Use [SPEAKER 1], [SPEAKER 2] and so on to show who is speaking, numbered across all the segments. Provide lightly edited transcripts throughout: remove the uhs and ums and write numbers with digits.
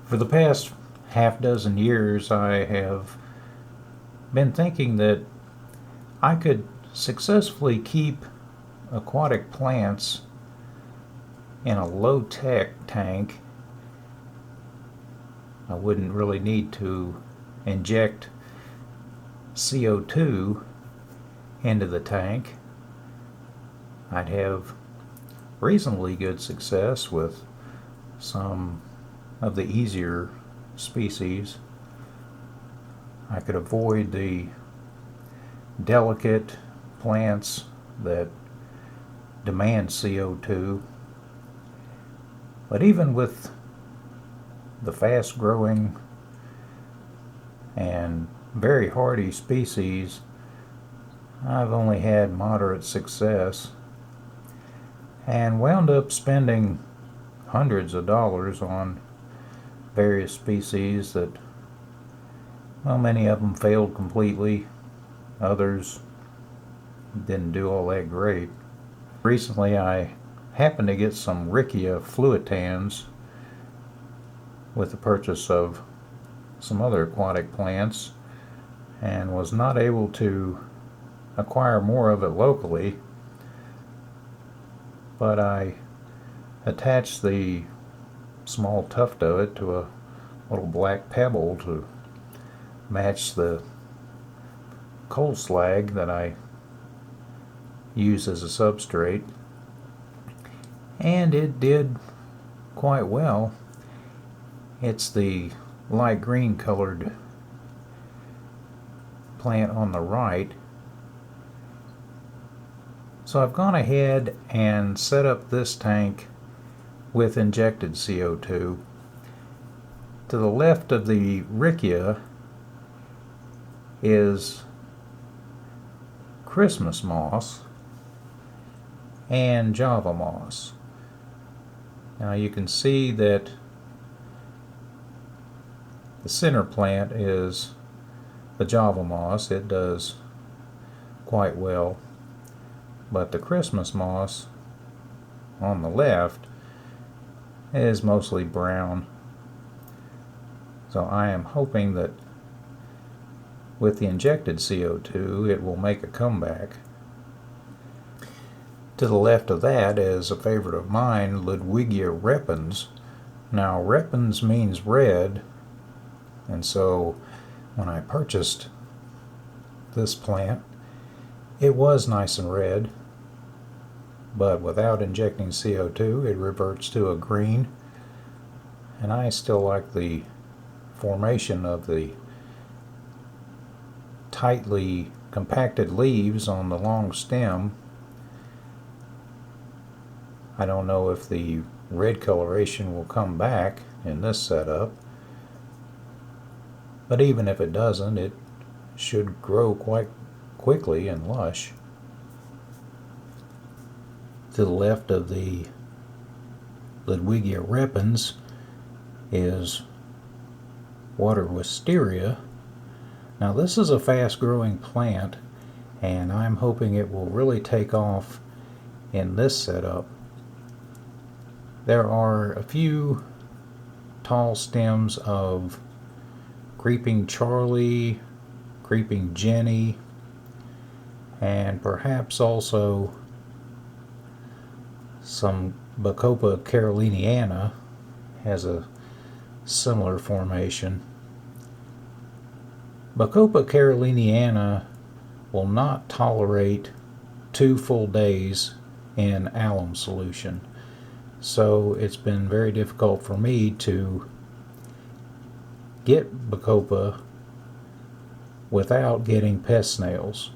[SPEAKER 1] For the past half dozen years, I have been thinking that I could successfully keep aquatic plants in a low-tech tank. I wouldn't really need to inject CO2 into the tank. I'd have reasonably good success with some of the easier species. I could avoid the delicate plants that demand CO2. But even with the fast growing and very hardy species, I've only had moderate success and wound up spending hundreds of dollars on various species that, well, many of them failed completely. Others didn't do all that great. Recently I happened to get some Riccia fluitans with the purchase of some other aquatic plants, and was not able to acquire more of it locally, but I attached the small tuft of it to a little black pebble to match the coal slag that I use as a substrate, and it did quite well. It's the light green colored plant on the right. So I've gone ahead and set up this tank with injected CO2. To the left of the Riccia is Christmas moss and Java moss. Now you can see that the center plant is the Java moss. It does quite well, but the Christmas moss on the left is mostly brown. So I am hoping that with the injected CO2 it will make a comeback. To the left of that is a favorite of mine, Ludwigia repens. Now repens means red, and so when I purchased this plant it was nice and red, but without injecting CO2 it reverts to a green, and I still like the formation of the tightly compacted leaves on the long stem. I don't know if the red coloration will come back in this setup, but even if it doesn't, it should grow quite quickly and lush. To the left of the Ludwigia repens is water wisteria. Now this is a fast growing plant, and I'm hoping it will really take off in this setup. There are a few tall stems of Creeping Charlie, Creeping Jenny, and perhaps also some Bacopa caroliniana has a similar formation. Bacopa caroliniana will not tolerate 2 full days in alum solution, so it's been very difficult for me to get Bacopa without getting pest snails.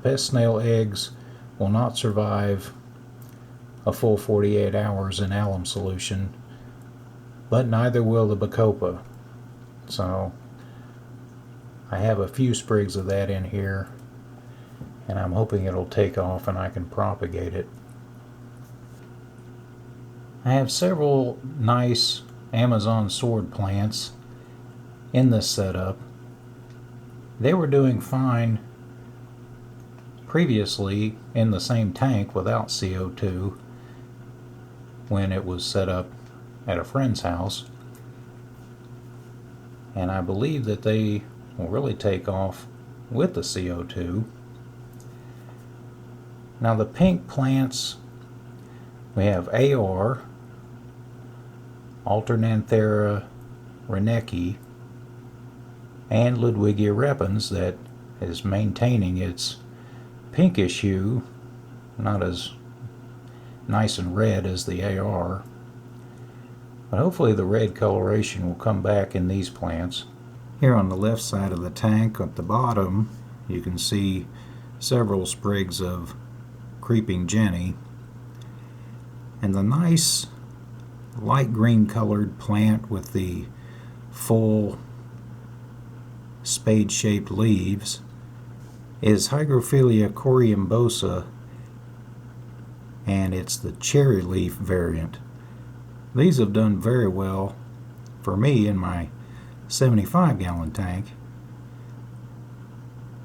[SPEAKER 1] Pest snail eggs will not survive a full 48 hours in alum solution, but neither will the Bacopa. So I have a few sprigs of that in here, and I'm hoping it'll take off and I can propagate it. I have several nice Amazon sword plants in this setup. They were doing fine previously in the same tank without CO2 when it was set up at a friend's house. and I believe that they will really take off with the CO2. Now the pink plants, we have AR, Alternanthera reneki, and Ludwigia repens that is maintaining its pinkish hue, not as nice and red as the AR, but hopefully the red coloration will come back in these plants. Here on the left side of the tank at the bottom you can see several sprigs of creeping jenny, and the nice light green colored plant with the full spade shaped leaves is Hygrophila coriambosa, and it's the cherry leaf variant. These have done very well for me in my 75-gallon tank,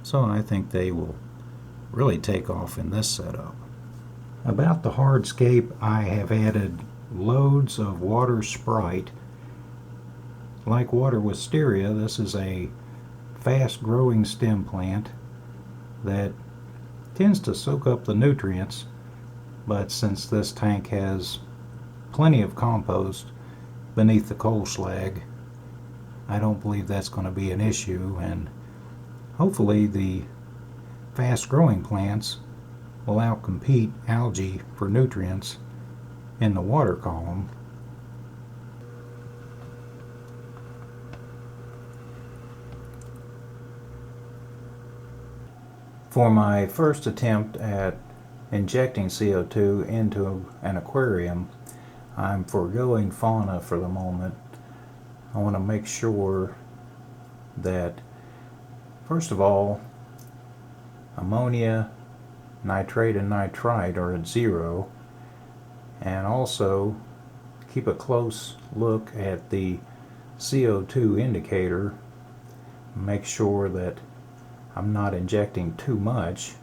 [SPEAKER 1] so I think they will really take off in this setup. About the hardscape, I have added loads of water Sprite. Like water wisteria, this is a fast growing stem plant that tends to soak up the nutrients, but since this tank has plenty of compost beneath the coal slag, I don't believe that's going to be an issue, and hopefully the fast growing plants will outcompete algae for nutrients in the water column. For my first attempt at injecting CO2 into an aquarium, I'm foregoing fauna for the moment. I want to make sure that, first of all, ammonia, nitrate, and nitrite are at 0, and also keep a close look at the CO2 indicator. Make sure that I'm not injecting too much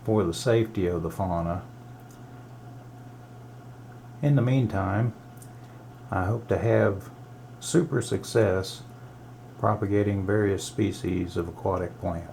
[SPEAKER 1] for the safety of the fauna. In the meantime, I hope to have super success propagating various species of aquatic plant.